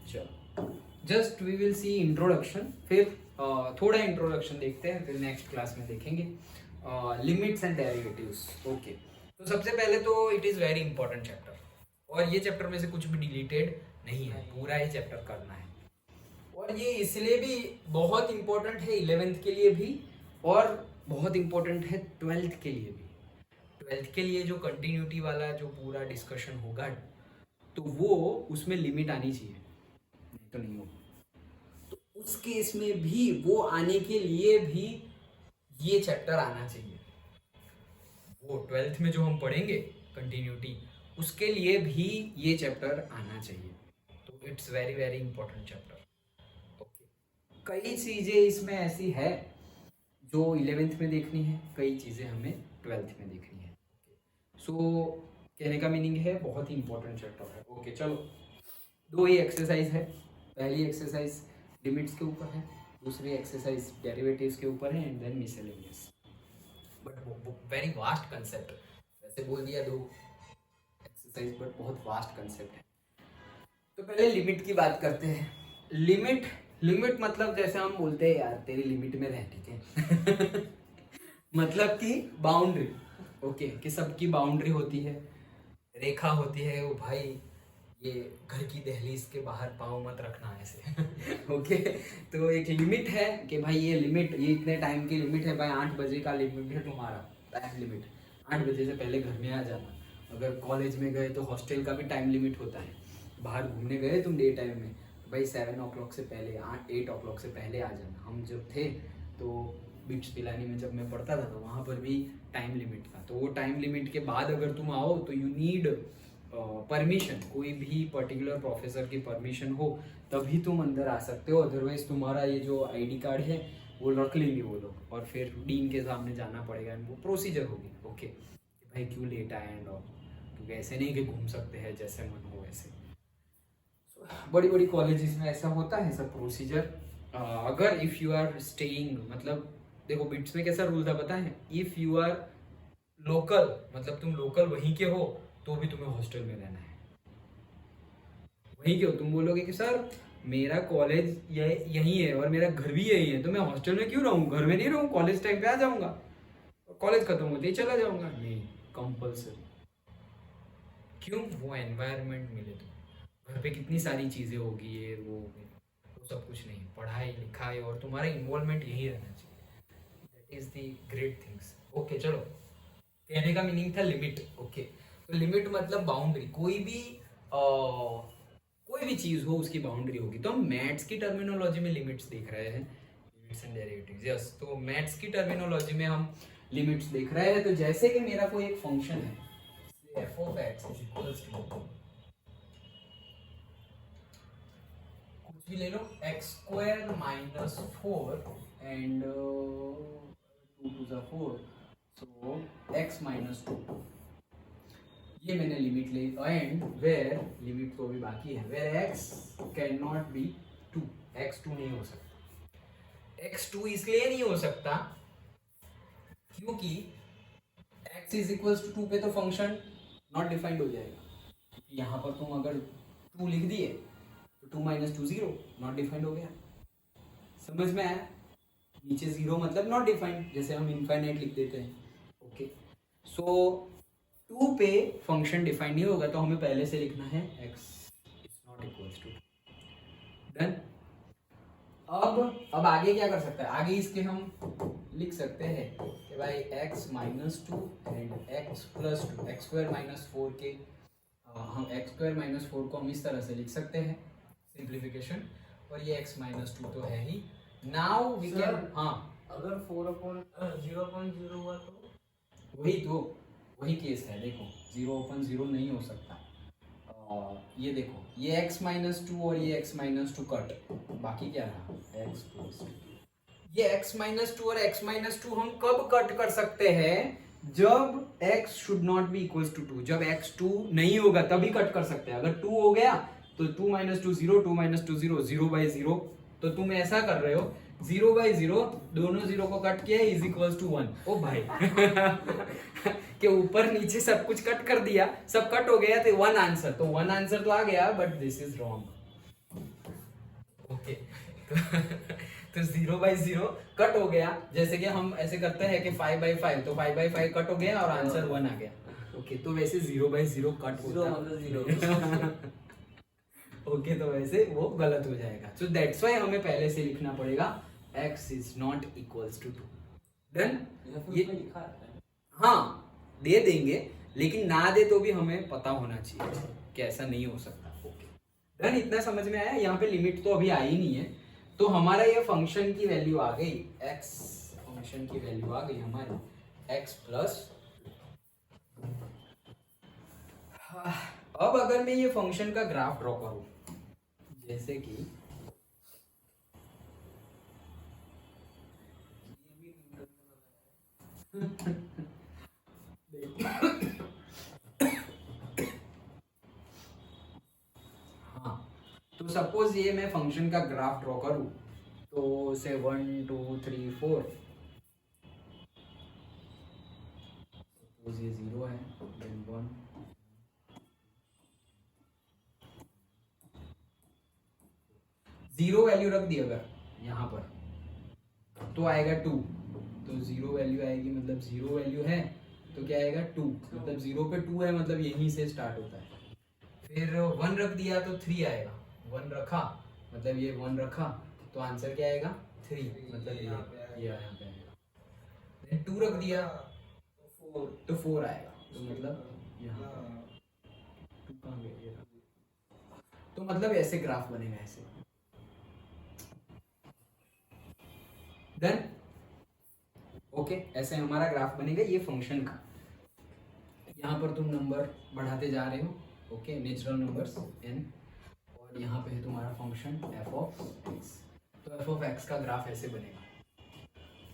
चलो just we will see introduction, फिर थोड़ा इंट्रोडक्शन देखते हैं, फिर नेक्स्ट क्लास में देखेंगे लिमिट्स एंड डेरिवेटिव्स। ओके, तो सबसे पहले तो it is very important chapter, और ये चैप्टर में से कुछ भी डिलीटेड नहीं है, पूरा ही चैप्टर करना है। और ये इसलिए भी बहुत इंपॉर्टेंट है 11th के लिए भी, और बहुत इंपॉर्टेंट है 12th के लिए भी। 12th के लिए जो कंटिन्यूटी वाला जो पूरा डिस्कशन होगा, तो वो उसमें लिमिट आनी चाहिए, नहीं तो नहीं होगा। तो उस केस में भी वो आने के लिए भी ये चैप्टर आना चाहिए। वो 12th में जो हम पढ़ेंगे कंटिन्यूटी, उसके लिए भी ये चैप्टर आना चाहिए। तो it's very very important chapter. Okay, कई चीज़ें इसमें ऐसी है जो 11th में देखनी है, कई चीज़ें हमें 12th में देखनी है। सो कहने का मीनिंग है बहुत ही इंपॉर्टेंट चैप्टर है। ओके चलो, दो ही एक्सरसाइज है। पहली एक्सरसाइज लिमिट्स के ऊपर है, दूसरी एक्सरसाइज डेरिवेटिव्स के ऊपर है, and then miscellaneous. But very vast concept, वैसे बोल दिया दो एक्सरसाइज, बट बहुत वास्ट कंसेप्ट है। तो पहले लिमिट की बात करते हैं। लिमिट मतलब जैसे हम बोलते हैं यार तेरी लिमिट में रह, ठीक है मतलब कि बाउंड्री। ओके, कि सबकी बाउंड्री होती है, रेखा होती है। वो भाई ये घर की दहलीज के बाहर पाँव मत रखना ऐसे ओके, तो एक लिमिट है कि भाई ये लिमिट, ये इतने टाइम की लिमिट है भाई, 8 बजे का लिमिट है तुम्हारा, टाइम लिमिट 8 बजे से पहले घर में आ जाना। अगर कॉलेज में गए तो हॉस्टल का भी टाइम लिमिट होता है। बाहर घूमने गए तुम डे टाइम में, तो भाई 7 o'clock से पहले, 8 o'clock से पहले आ जाना। हम जब थे तो बिट्स पिलानी में जब मैं पढ़ता था तो वहाँ पर भी टाइम लिमिट था। तो वो टाइम लिमिट के बाद अगर तुम आओ तो यू नीड परमिशन, कोई भी पर्टिकुलर प्रोफेसर की परमिशन हो तभी तुम अंदर आ सकते हो। अदरवाइज तुम्हारा ये जो आईडी कार्ड है वो रख लेंगे वो लोग, और फिर डीन के सामने जाना पड़ेगा, वो प्रोसीजर होगी। ओके, कि भाई क्यों लेट आए एंड ऑल, क्योंकि ऐसे नहीं कि घूम सकते हैं जैसे मन हो वैसे। बड़ी बड़ी कॉलेजेस में ऐसा होता है सब प्रोसीजर। अगर इफ़ यू आर स्टेइंग, मतलब देखो बिट्स में कैसा रूल था पता है, इफ़ यू आर लोकल, मतलब तुम लोकल वहीं के हो, तो भी तुम्हें हॉस्टल में रहना है। वहीं के हो, तुम बोलोगे कि सर मेरा कॉलेज यहीं है और मेरा घर भी यहीं है, तो मैं हॉस्टल में क्यों रहूँ, घर में नहीं रहूँ, कॉलेज टाइम पे आ जाऊँगा, कॉलेज खत्म होते ही चला जाऊँगा। नहीं, कंपल्सरी। क्यों? वो एनवायरनमेंट मिले तो घर पे कितनी सारी चीज़ें होगी, ये वो सब कुछ नहीं, पढ़ाई लिखाई और तुम्हारा इन्वॉल्वमेंट यही रहना चाहिए। That is the great things. Okay चलो, कहने का मीनिंग था लिमिट। ओके, तो लिमिट मतलब बाउंड्री, कोई भी चीज़ हो उसकी बाउंड्री होगी। तो हम मैथ्स की टर्मिनोलॉजी में लिमिट्स देख रहे हैं, लिमिट्स एंड डेरिवेटिव्स। यस, तो मैथ्स की टर्मिनोलॉजी में हम लिमिट्स देख रहे हैं। तो जैसे कि मेरा कोई एक फंक्शन है f of x is equals to, कुछ भी ले लो, x square minus 4 and 2 to the 4, so x minus 2, ये मैंने लिमिट ली। एंड वेयर, लिमिट तो अभी बाकी है, where x can not be 2, x 2 नहीं हो सकता। x 2 इसलिए नहीं हो सकता क्योंकि x इज इक्वल्स टू 2 पे तो फंक्शन नॉट डिफाइंड हो जाएगा। यहाँ पर तुम अगर 2 लिख दिए तो 2 minus 2 0, नॉट डिफाइंड हो गया। समझ में आया? नीचे 0 मतलब नॉट डिफाइंड, जैसे हम इनफाइनाइट लिख देते हैं। ओके, सो 2 पे फंक्शन डिफाइंड नहीं होगा, तो हमें पहले से लिखना है x is not equals to. Done. अब आगे क्या कर सकते हैं, आगे इसके हम लिख सकते हैं कि भाई x minus 2 and x plus 2, x square minus 4 के हम x स्क्वायर माइनस 4 को हम इस तरह से लिख सकते हैं, सिंप्लीफिकेशन। और ये x माइनस 2 तो है ही। नाउ वी कैन, हाँ अगर 4/0.0 हुआ तो वही केस है। देखो 0/0 नहीं हो सकता। ये देखो, ये x माइनस 2 और ये x माइनस 2 कट, बाकी क्या रहा, x प्लस 2। ये x माइनस 2 और x माइनस 2 हम कब कट कर सकते हैं, जब x should not be equals to 2, जब x 2 नहीं होगा तभी कट कर सकते हैं। अगर 2 हो गया तो 2 minus 2 0, 2 minus 2 0, 0/0। तो तुम ऐसा कर रहे हो, 0/0, दोनों 0 को कट किया इज इक्वल्स टू 1। ओ भाई के ऊपर नीचे सब कुछ कट कर दिया, सब कट हो गया तो 1 आंसर, तो 1 आंसर तो आ गया, but this is wrong. Okay तो 0/0 कट हो गया, जैसे कि हम ऐसे करते हैं कि 5/5, तो 5/5 कट हो गया और आंसर 1 आ गया। ओके तो वैसे 0/0 कट होता है। ओके तो वैसे वो गलत हो जाएगा। सो दैट्स व्हाई हमें पहले से लिखना पड़ेगा x is not equals to 2। Done. ये लिखा है। हाँ दे देंगे, लेकिन ना दे तो भी हमें पता होना चाहिए कि ऐसा नहीं हो सकता। ओके डन, इतना समझ में आया। यहाँ पे लिमिट तो अभी आई नहीं है, तो हमारा ये फंक्शन की वैल्यू आ गई x, फंक्शन की वैल्यू आ गई हमारी x प्लस। अब अगर मैं ये फंक्शन का ग्राफ ड्रॉ करूं, जैसे कि हाँ तो सपोज ये मैं फंक्शन का ग्राफ ड्रॉ करूं, तो से 1 2 3 4, सपोज ये 0 है, देन 1, 0 वैल्यू रख दी अगर यहाँ पर तो आएगा 2, तो 0 वैल्यू आएगी, मतलब 0 वैल्यू है तो क्या आएगा 2, मतलब 0 पे 2 है, मतलब यहीं से स्टार्ट होता है। फिर 1 रख दिया तो 3 आएगा, 1 रखा मतलब ये 1 रखा तो आंसर क्या आएगा 3, मतलब ये यहाँ पे आएगा। देन 2 रख दिया तो 4 आएगा, तो मतलब यहाँ 2 कहाँ गया ये रहा। तो मतलब ऐसे ग्राफ बनेगा ऐसे। देन ओके ऐसे हमारा ग्राफ बनेगा ये फंक्शन का। यहाँ पर तुम नंबर बढ़ाते जा रहे हो, ओके नेचुरल नंबर्स n, और यहाँ पे है तुम्हारा फंक्शन f ऑफ x। तो f ऑफ x का ग्राफ ऐसे बनेगा,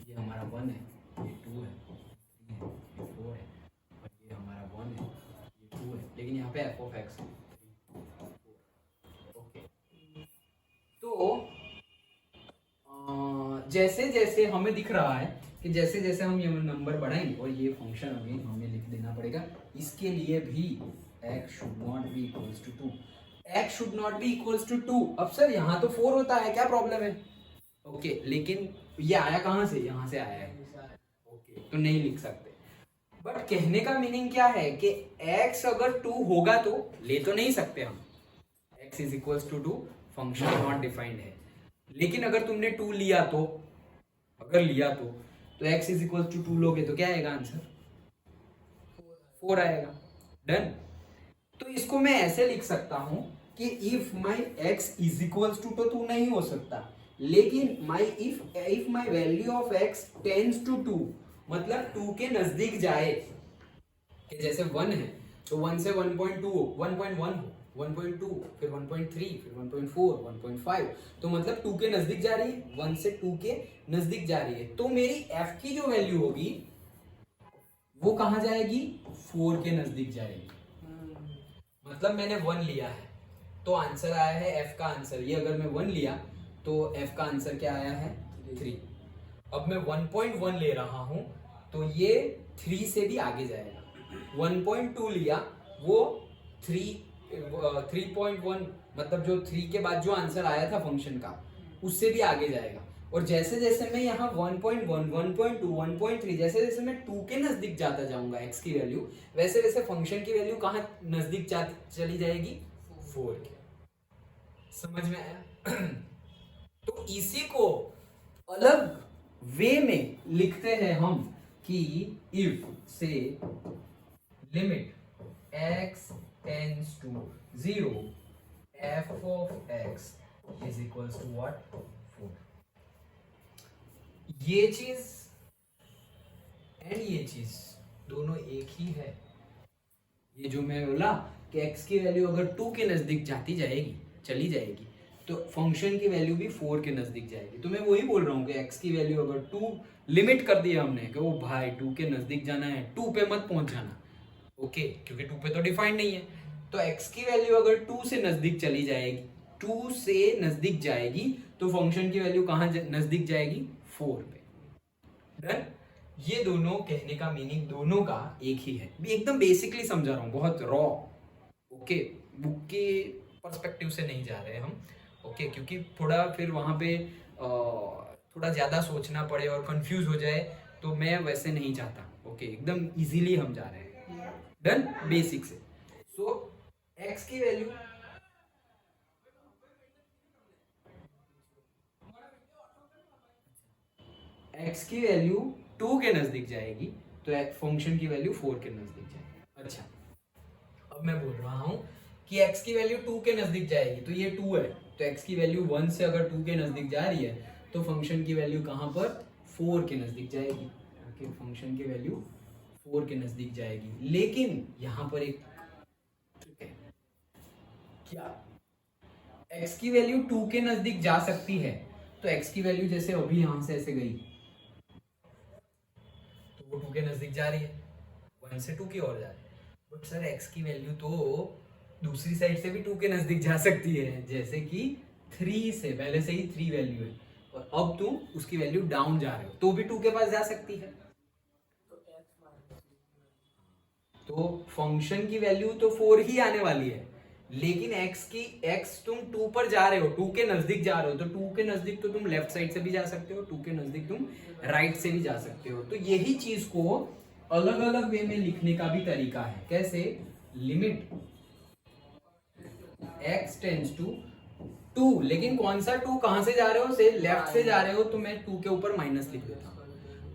ये हमारा 1 है, ये 2 है, 3 है, ये 4 है, और ये हमारा 1 है, ये 2 है, लेकिन यहाँ पे f ऑफ x है 3 4। ओके तो जैसे जैसे हमें दिख रहा है कि जैसे जैसे हम ये नंबर बढ़ाएंगे, और ये फंक्शन अगेन हमें लिख देना पड़ेगा, इसके लिए भी x should not be equals to 2, x should not be equals to 2। अब सर यहाँ तो 4 होता है, क्या प्रॉब्लम है? ओके लेकिन ये आया कहाँ से? यहाँ से आया है। ओके तो नहीं लिख सकते, बट कहने का मीनिंग क्या है कि x अगर 2 होगा तो ले तो नहीं सकते हम, x is equals to 2, function not defined है। लेकिन अगर तुमने 2 लिया तो, अगर लिया तो x इज इक्वल टू 2 लोगे तो क्या आएगा आंसर? 4 आएगा। डन। तो इसको मैं ऐसे लिख सकता हूं कि if my x is equal to, तो 2 नहीं हो सकता, लेकिन my if my value of x tends to 2, मतलब 2 के नजदीक जाए, कि जैसे 1 है तो 1 से 1.2 हो, 1.1 हो, 1.2, फिर 1.3, फिर 1.4, 1.5, तो मतलब 2 के नजदीक जा रही है, 1 से 2 के नजदीक जा रही है, तो मेरी f की जो वैल्यू होगी वो कहां जाएगी? 4 के नजदीक जाएगी। मतलब मैंने 1 लिया है तो आंसर आया है f का आंसर, ये अगर मैं 1 लिया तो f का आंसर क्या आया है? 3। अब मैं 1.1 ले रहा हूं तो ये 3 से भी आगे जाएगा। 1.2 लिया वो 3.1, मतलब जो 3 के बाद जो आंसर आया था फंक्शन का उससे भी आगे जाएगा। और जैसे जैसे मैं यहाँ 1.1, 1.2, 1.3, जैसे जैसे मैं 2 के नजदीक जाता जाऊंगा x की वैल्यू, वैसे वैसे फंक्शन की वैल्यू कहाँ नजदीक चली जाएगी? 4 के। समझ में आया? तो इसी को अलग वे में लिखते हैं हम कि इफ से limit x tends to 0, f of x is equals to what? 4। ये चीज एंड ये चीज दोनों एक ही है। ये जो मैं बोला कि x की वैल्यू अगर 2 के नजदीक चली जाएगी तो फंक्शन की वैल्यू भी 4 के नजदीक जाएगी। तो मैं वही बोल रहा हूँ कि x की वैल्यू अगर 2 लिमिट कर दिया हमने कि वो भाई 2 के नजदीक जाना है, 2 पे मत पहुंच जाना, ओके क्योंकि 2 पे तो डिफाइंड नहीं है। तो x की वैल्यू अगर 2 से नजदीक चली जाएगी, 2 से नजदीक जाएगी, तो फंक्शन की वैल्यू कहाँ नजदीक जाएगी? 4 पे। डन। ये दोनों कहने का मीनिंग दोनों का एक ही है। एकदम बेसिकली समझा रहा हूँ, बहुत रॉ, ओके बुक के पर्सपेक्टिव से नहीं जा रहे हम, ओके, क्योंकि थोड़ा फिर वहाँ पे थोड़ा ज़्यादा सोचना पड़े और कंफ्यूज हो जाए, तो मैं वैसे नहीं चाहता। ओके, एकदम इजीली हम जा रहे हैं। डन, बेसिक से। सो एक्स की वैल्यू एक्स की वैल्यू 2 के नजदीक जाएगी, तो फंक्शन की वैल्यू 4 के नजदीक जाएगी। अच्छा, अब मैं बोल रहा हूं कि x की वैल्यू 2 के नजदीक जाएगी, तो ये 2 है, तो x की वैल्यू 1 से अगर 2 के नजदीक जा रही है, तो फंक्शन की वैल्यू कहां पर 4 के नजदीक जाएगी। ओके, फंक्शन की वैल्यू 4 के नजदीक जाएगी। लेकिन यहां पर एक ट्रिक है। क्या x की वैल्यू 2 के नजदीक जा सकती है, तो x की वैल्यू जैसे अभी यहां से ऐसे गई, तो वो 2 के नजदीक जा रही है, 1 से 2 की ओर जा रही है। बट सर x की वैल्यू तो दूसरी साइड से भी 2 के नजदीक जा सकती है, जैसे कि 3 से, पहले से ही 3 वैल्यू है और अब तुम उसकी वैल्यू डाउन जा रहे हो, तो भी 2 के पास जा सकती है। तो फंक्शन की वैल्यू तो 4 ही आने वाली है, लेकिन x तुम 2 पर जा रहे हो, 2 के नजदीक जा रहे हो, तो 2 के नजदीक तो तुम लेफ्ट साइड से भी जा सकते हो, 2 के नजदीक तुम राइट से भी जा सकते हो। तो यही चीज को अलग अलग वे में लिखने का भी तरीका है। कैसे? लिमिट x टेंस टू 2, लेकिन कौन सा 2, कहां से जा रहे हो, से लेफ्ट से जा रहे हो, तो मैं 2 के ऊपर माइनस लिख देता हूं।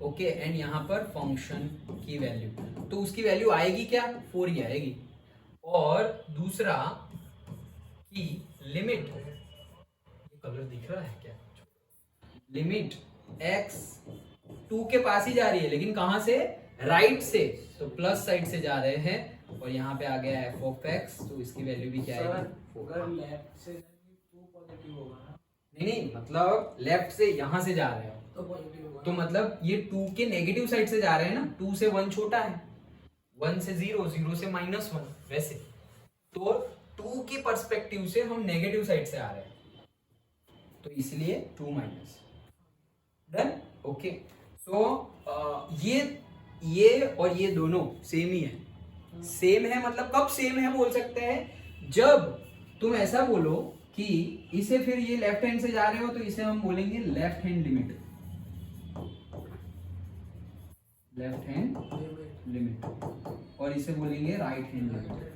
ओके, एंड यहां पर फंक्शन की वैल्यू, तो उसकी वैल्यू आएगी क्या, 4 ही आएगी। और दूसरा कि लिमिट, ये कलर दिख रहा है क्या, लिमिट x 2 के पास ही जा रही है, लेकिन कहां से, राइट से, तो प्लस साइड से जा रहे हैं, और यहाँ पे आ गया f ऑफ x, तो इसकी वैल्यू भी क्या आएगी, 4। लेफ्ट से 2 पॉजिटिव होगा ना? नहीं, मतलब लेफ्ट से यहां से जा रहे हो तो पॉजिटिव होगा, तो मतलब ये 2 के नेगेटिव साइड से जा रहे हैं ना, 2 से 1 छोटा है, 1 से 0, 0 से -1, वैसे तो 2 की पर्सपेक्टिव से हम नेगेटिव साइड से आ रहे हैं, तो इसलिए 2 माइनस। Done, okay. सो ये और ये दोनों सेम ही है। सेम है मतलब कब सेम है बोल सकते हैं, जब तुम ऐसा बोलो कि इसे, फिर ये लेफ्ट हैंड से जा रहे हो, तो इसे हम बोलेंगे left hand limit, left hand limit, और इसे बोलेंगे right hand limit.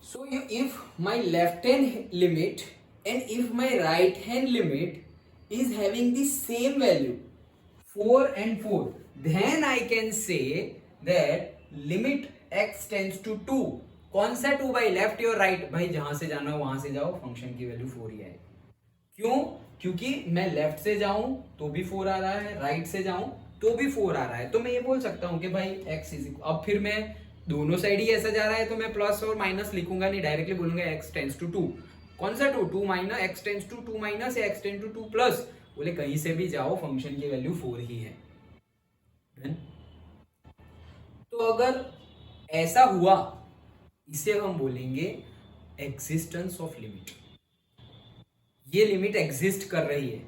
So if my left hand limit and if my right hand limit is having the same value 4 and 4, then I can say that limit x tends to 2। कौन सा 2 भाई, left और right, भाई जहां से जाना हो वहां से जाओ, फंक्शन की वैल्यू 4 ही आएगी। क्यों? क्योंकि मैं लेफ्ट से जाऊं तो भी 4 आ रहा है, राइट से जाऊं तो भी 4 आ रहा है, तो मैं ये बोल सकता हूं कि भाई x इज, अब फिर मैं दोनों साइड ही ऐसा जा रहा है, तो मैं प्लस और माइनस लिखूंगा नहीं, डायरेक्टली बोलूंगा x टेंस टू 2। कौन सा 2, 2 minus, x tends to 2 minus या x टेंस टू 2 प्लस, बोले कहीं से भी जाओ, फंक्शन की वैल्यू 4 ही है। तो अगर ऐसा हुआ, इसे हम बोलेंगे एग्जिस्टेंस ऑफ लिमिट। ये लिमिट एग्जिस्ट कर रही है,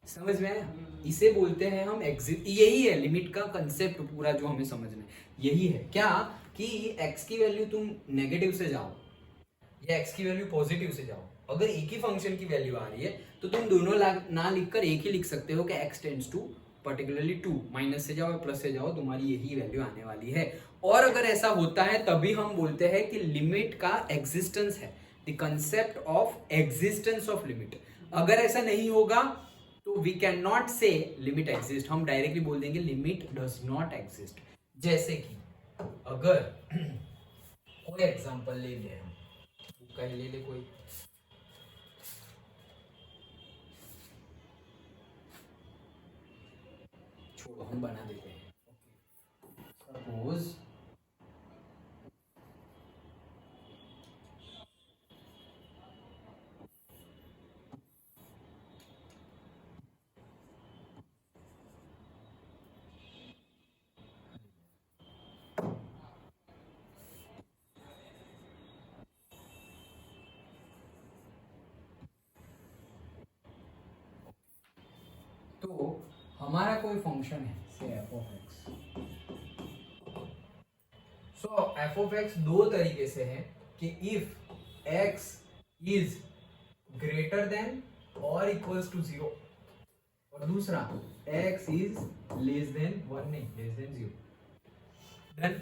समझ में आया? इसे बोलते हैं हम एग्जिस्ट, यही है लिमिट का कंसेप्ट पूरा जो हमें समझना है, यही है। क्या कि x की वैल्यू तुम नेगेटिव से जाओ या x की वैल्यू पॉजिटिव से जाओ, अगर एक ही फंक्शन की वैल्यू आ रही है, तो तुम दोनों ना लिखकर एक ही लिख सकते हो कि x tends to particularly 2, minus से जाओ या प्लस से जाओ, तुम्हारी यही वैल्यू आने वाली है। और अगर ऐसा होता है, तभी हम बोलते हैं कि लिमिट का एग्जिस्टेंस है, the concept of existence of limit. अगर ऐसा नहीं होगा तो वी कैन नॉट से लिमिट एग्जिस्ट, हम डायरेक्टली बोल देंगे लिमिट डज नॉट एग्जिस्ट। जैसे कि अगर कोई एग्जांपल ले ले, हम कहीं ले ले कोई, छोड़ो हम बना देते हैं। सपोज तो हमारा कोई फंक्शन है, से f of x। So F of x दो तरीके से है कि if x is greater than और इक्वल्स टू 0, और दूसरा x इज लेस देन 1, नहीं लेस देन 0। डन,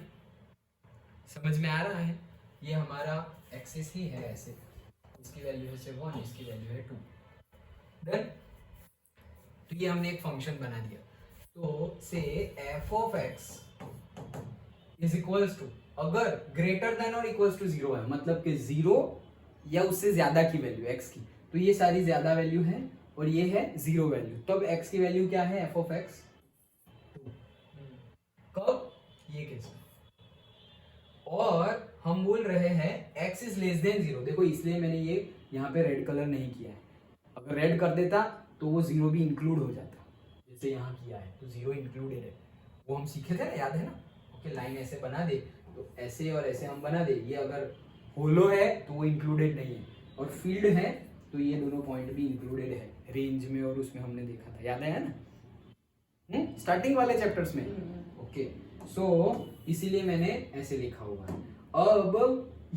समझ में आ रहा है? ये हमारा एक्सिस ही है ऐसे, इसकी वैल्यू है से 1, इसकी वैल्यू है 2। डन, तो ये हमने एक फंक्शन बना दिया। तो से f of x is equals to, अगर ग्रेटर देन और इक्वल्स टू 0 है, मतलब कि 0 या उससे ज्यादा की वैल्यू x की, तो ये सारी ज्यादा वैल्यू है और ये है 0 वैल्यू, तब x की वैल्यू क्या है? f of x 2। कब? ये केस में। और हम बोल रहे हैं x इज लेस देन 0। देखो इसलिए मैंने ये यहाँ पे रेड कलर नहीं किया है, अगर रेड कर देता तो वो 0 भी इंक्लूड हो जाता, जैसे यहाँ किया है तो 0 इंक्लूडेड है। वो हम सीखे थे ना, याद है ना? ओके, लाइन ऐसे बना दे तो ऐसे और ऐसे हम बना दे, ये अगर होलो है तो वो इंक्लूडेड नहीं है, और फील्ड है तो ये दोनों पॉइंट भी इंक्लूडेड है रेंज में, और उसमें हमने देखा था, याद है ना स्टार्टिंग वाले चैप्टर्स में। ओके, सो इसीलिए मैंने ऐसे लिखा हुआ है। अब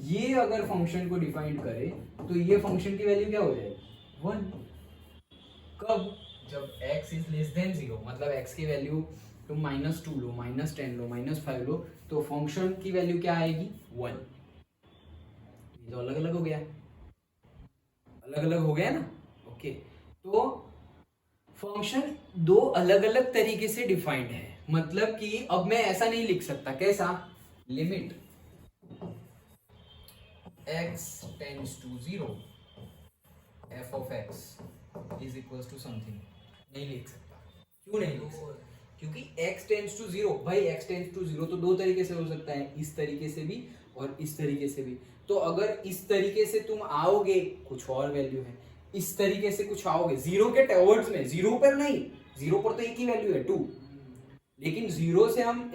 ये अगर फंक्शन को डिफाइन करे तो ये फंक्शन की वैल्यू क्या हो जाएगी? 1। कब? जब x इज लेस देन 0, मतलब x की वैल्यू तुम -2 लो, -10 लो, -5 लो, तो फंक्शन की वैल्यू क्या आएगी? 1। ये तो अलग अलग हो गया, अलग अलग हो गया ना? ओके, तो फंक्शन दो अलग अलग तरीके से डिफाइंड है, मतलब कि अब मैं ऐसा नहीं लिख सकता, कैसा? Limit x tends to 0 f of x is equals to something, नहीं लिख सकता। क्यों नहीं लिख सकता? क्योंकि x टेंड्स टू 0, भाई x टेंड्स टू 0 तो दो तरीके से हो सकता है, इस तरीके से भी और इस तरीके से भी। तो अगर इस तरीके से तुम आओगे कुछ और वैल्यू है, इस तरीके से कुछ आओगे 0 के टॉवर्ड्स में, 0 पर नहीं, 0 पर तो एक ही वैल्यू है 2, लेकिन 0 से हम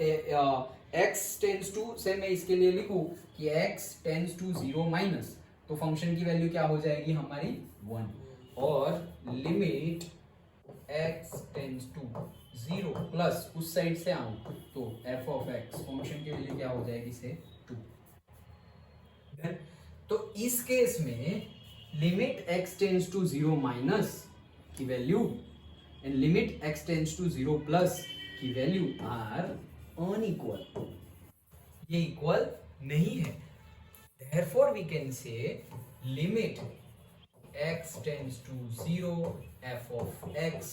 x टेंड्स टू से मैं इसके लिए लिखूं कि x टेंड्स टू 0 माइनस, तो फंक्शन की वैल्यू क्या हो जाएगी हमारी? 1। और limit x tends to 0 plus उस साइड से आऊं तो f ऑफ x, फंक्शन की वैल्यू क्या हो जाएगी? से 2। तो इस केस में limit x tends to 0 minus की value and limit x tends to 0 plus की वैल्यू आर अनइक्वल, ये इक्वल नहीं है। Therefore we can say limit x tends to 0 f of x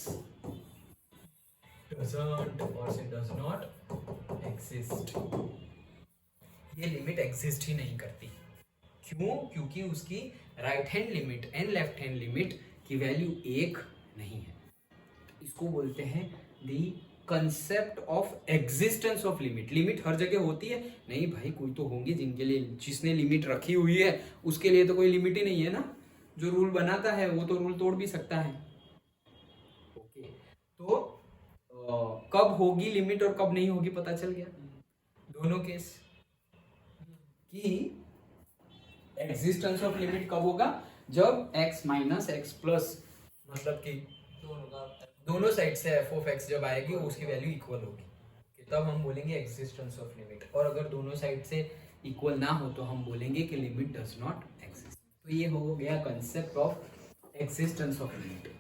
doesn't or say does not exist। ये limit exist ही नहीं करती। क्यों? क्योंकि उसकी right hand limit and left hand limit की वैल्यू एक नहीं है। इसको बोलते हैं the concept of existence of limit. Limit हर जगह होती है? नहीं भाई, कोई तो होंगे जिनके लिए, जिसने लिमिट रखी हुई है उसके लिए तो कोई लिमिट ही नहीं है ना। जो रूल बनाता है वो तो रूल तोड़ भी सकता है। ओके, तो कब होगी लिमिट और कब नहीं होगी पता चल गया दोनों केस कि एग्जिस्टेंस ऑफ लिमिट कब होगा? जब x माइनस एक्स प्लस, मतलब कि दोनों साइड से f ऑफ x जब आएगी उसकी वैल्यू इक्वल होगी, तब हम बोलेंगे एग्जिस्टेंस ऑफ लिमिट। और अगर दोनों साइड से इक्वल ना हो तो हम बोलेंगे कि लिमिट डज नॉट एग्जिस्ट। तो ये हो गया concept of existence of limit.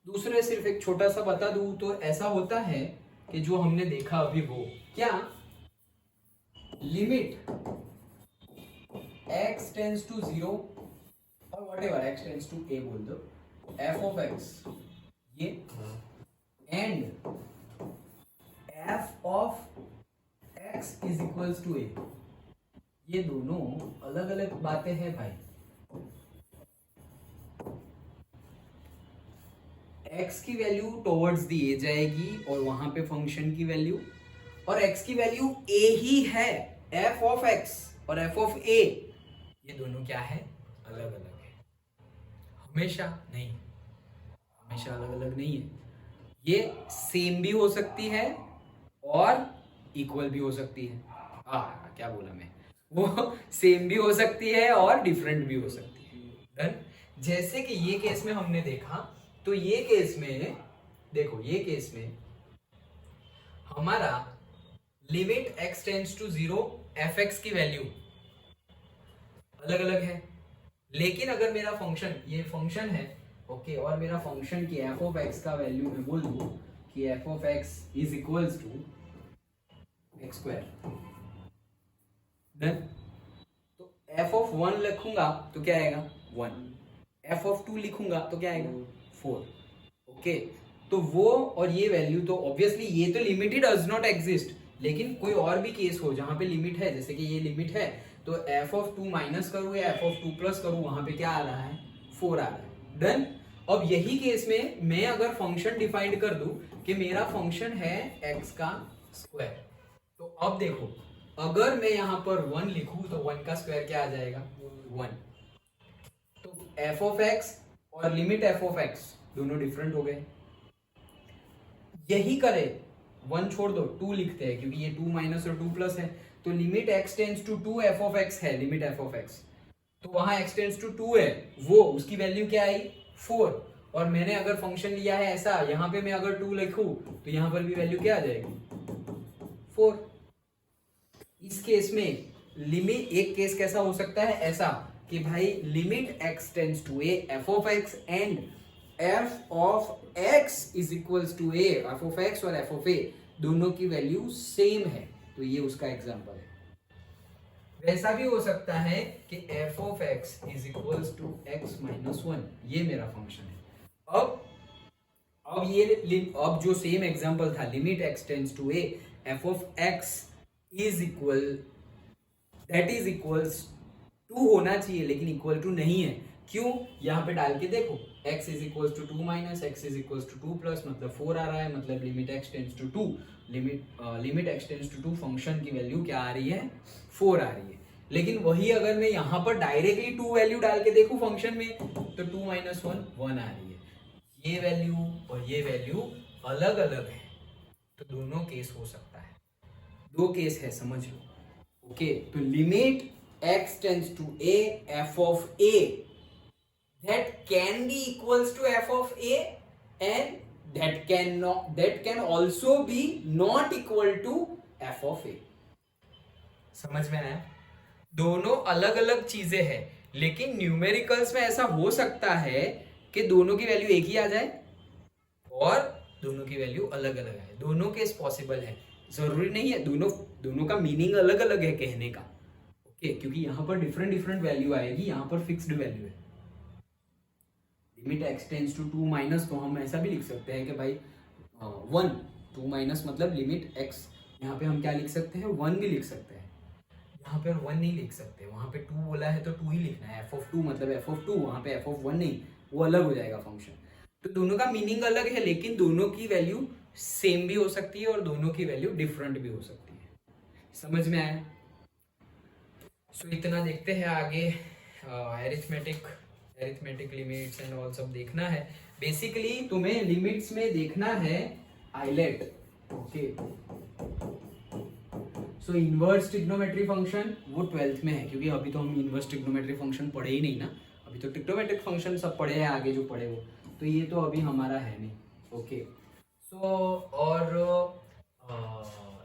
दूसरे सिर्फ एक छोटा सा बता दूं तो ऐसा होता है कि जो हमने देखा अभी वो क्या, लिमिट x टेंड्स टू 0 और whatever x tends to a बोल दो, f ऑफ x ये and f of x is equals to a, ये दोनों अलग अलग बातें हैं भाई। x की वैल्यू टुवर्ड्स दी a जाएगी और वहां पे फंक्शन की वैल्यू, और x की वैल्यू a ही है, f ऑफ x और f ऑफ a, ये दोनों क्या है? अलग अलग है। हमेशा नहीं, हमेशा अलग अलग नहीं है। ये सेम भी हो सकती है और इक्वल भी हो सकती है। क्या बोला मैं, वो सेम भी हो सकती है और डिफरेंट भी हो सकती है। डन। जैसे कि ये केस में हमने देखा, तो ये केस में देखो, ये केस में हमारा limit x tends to 0 fx की वैल्यू अलग अलग है, लेकिन अगर मेरा फंक्शन, ये फंक्शन है ओके, और मेरा फंक्शन की f ऑफ x का वैल्यू मैं बोल दूं कि f of x is equals to x square, done. तो f ऑफ 1 लिखूंगा तो क्या आएगा 1, f ऑफ 2 लिखूंगा तो क्या आएगा 4, ओके। तो वो और ये वैल्यू तो ऑब्वियसली ये तो limit he does not exist, लेकिन कोई और भी केस हो जहां पे लिमिट है, जैसे कि ये लिमिट है तो f ऑफ 2 माइनस करूँ या f ऑफ 2 प्लस करूँ, वहां पे क्या आ रहा है 4 आ रहा है, डन। अब यही केस में मैं अगर फंक्शन डिफाइन कर दूं कि मेरा फंक्शन है x का स्क्वायर, तो अब देखो अगर मैं यहां पर 1 लिखूं तो 1 का स्क्वायर क्या आ जाएगा 1। तो f ऑफ x और लिमिट f ऑफ x दोनों डिफरेंट हो गए। यही करे 1 छोड़ दो 2 लिखते हैं क्योंकि ये 2 माइनस और 2 प्लस है, तो limit x tends to 2 f of x है, लिमिट f ऑफ x, तो वहां x टेंड्स टू 2 है, वो उसकी वैल्यू क्या आई 4। और मैंने अगर फंक्शन लिया है ऐसा, यहां पे मैं अगर 2 लिखूं तो यहां पर भी वैल्यू क्या आ जाएगी 4। इस केस में लिमिट, एक केस कैसा हो सकता है ऐसा कि भाई limit x tends to a f of x and f of x is equals to a, f of x और f ऑफ a दोनों की वैल्यू सेम है, तो ये उसका एग्जांपल है। वैसा भी हो सकता है कि f of x is equals to x minus 1, ये मेरा फंक्शन है। अब जो सेम एग्जांपल था limit x tends to a f of x is equal, that is equals to होना चाहिए लेकिन इक्वल टू नहीं है, क्यों? यहाँ पे डाल के देखो x is equals to 2 minus x is equals to 2 plus, मतलब 4 आ रहा है, मतलब limit x tends to 2, limit x tends to 2 function की वैल्यू क्या आ रही है 4 आ रही है। लेकिन वही अगर मैं यहाँ पर डायरेक्टली 2 वैल्यू डाल के देखूं फंक्शन में तो 2 माइनस 1 1 आ रही है, ये वैल्यू और ये वैल्यू अलग अलग है, तो दोनों केस हो सकता है, दो केस है समझ लो, ओके। तो limit x tends to a f of a that can be equals to f of a and that can also be not equal to f of a। समझ में आया? दोनों अलग अलग चीजें हैं, लेकिन न्यूमेरिकल्स में ऐसा हो सकता है कि दोनों की वैल्यू एक ही आ जाए और दोनों की वैल्यू अलग अलग है, दोनों केस पॉसिबल है, जरूरी नहीं है दोनों का मीनिंग अलग अलग है कहने का, ओके, क्योंकि यहाँ पर डिफरेंट वैल्यू आएगी, यहाँ पर फिक्स्ड वैल्यू है। Limit x tends to 2 minus, तो हम ऐसा भी लिख सकते हैं कि भाई 1 2 माइनस मतलब लिमिट x, यहाँ पे हम क्या लिख सकते हैं 1 भी लिख सकते हैं, यहाँ पे 1 नहीं लिख सकते, वहाँ पे 2 बोला है तो 2 ही लिखना है, f ऑफ 2 मतलब f ऑफ 2, वहाँ पे f ऑफ 1 नहीं, वो अलग हो जाएगा फंक्शन। तो दोनों का मीनिंग अलग है लेकिन दोनों की वैल्यू सेम भी हो सकती है और दोनों की वैल्यू डिफरेंट भी हो सकती है, समझ में आया? सो इतना देखते हैं आगे, एरिथमेटिक लिमिट्स एंड ऑल सब देखना है। बेसिकली तुम्हें लिमिट्स में देखना है आइलेट, okay. So inverse trigonometry function वो 12th में है, क्योंकि अभी तो हम इनवर्स ट्रिग्नोमेट्री फंक्शन पढ़े ही नहीं ना, अभी तो ट्रिग्नोमेट्रिक फंक्शन सब पढ़े हैं आगे जो पढ़े वो, तो ये तो अभी हमारा है नहीं, ओके। सो और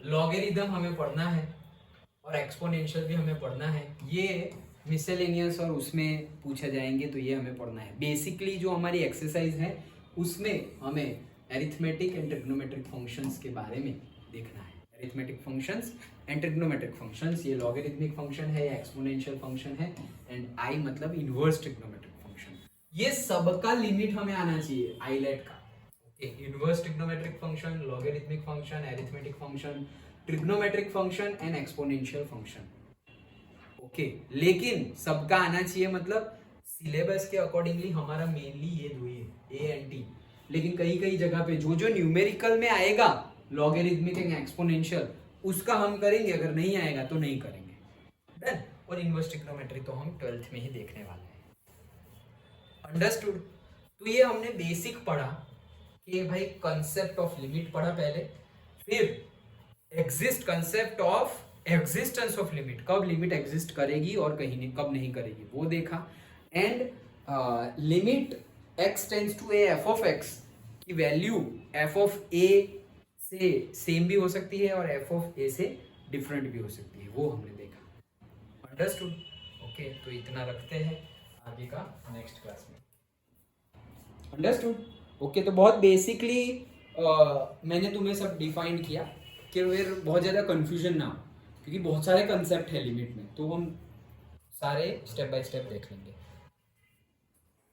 लॉगरिथम हमें पढ़ना है और एक्सपोनेंशियल भी हमें पढ़ना है, ये मिसलेनियस और उसमें पूछा जाएंगे तो ये हमें पढ़ना है। बेसिकली जो हमारी एक्सरसाइज है उसमें हमें एरिथमेटिक एंड ट्रिग्नोमेट्रिक फंक्शंस के बारे में देखना है, arithmetic functions and trigonometric functions, ये लॉगरिथमिक फंक्शन है या एक्सपोनेंशियल फंक्शन है, एंड आई मतलब इनवर्स ट्रिग्नोमेट्रिक फंक्शन, ये सबका लिमिट हमें आना चाहिए आइलेट का, okay. Inverse trigonometric function, logarithmic function, arithmetic function, trigonometric function and exponential function, okay. लेकिन सबका आना चाहिए, मतलब सिलेबस के अकॉर्डिंगली हमारा मेनली ये दो ही है, ए एंड टी, लेकिन कई कई जगह पे जो जो न्यूमेरिकल में आएगा लॉगरिथमिक एंड एक्सपोनेंशियल उसका हम करेंगे, अगर नहीं आएगा तो नहीं करेंगे, डन। और इनवर्स ट्रिग्नोमेट्री तो हम 12th में ही देखने वाले हैं, अंडरस्टूड? तो ये हमने बेसिक पढ़ा कि भाई कंसेप्ट ऑफ लिमिट पढ़ा पहले, फिर concept of existence of limit, कब लिमिट एग्जिस्ट करेगी और कहीं नहीं, कब नहीं करेगी वो देखा, and limit x tends to a f of x की वैल्यू f ऑफ a से सेम भी हो सकती है और एफ ऑफ ए से डिफरेंट भी हो सकती है, वो हमने देखा। अंडरस्टूड? ओके, तो इतना रखते हैं, आगे का नेक्स्ट क्लास में। अंडरस्टूड? ओके, तो बहुत बेसिकली मैंने तुम्हें सब डिफाइन किया कि फिर बहुत ज़्यादा कन्फ्यूजन ना हो, क्योंकि बहुत सारे कंसेप्ट है लिमिट में, तो हम सारे स्टेप बाय स्टेप देख लेंगे।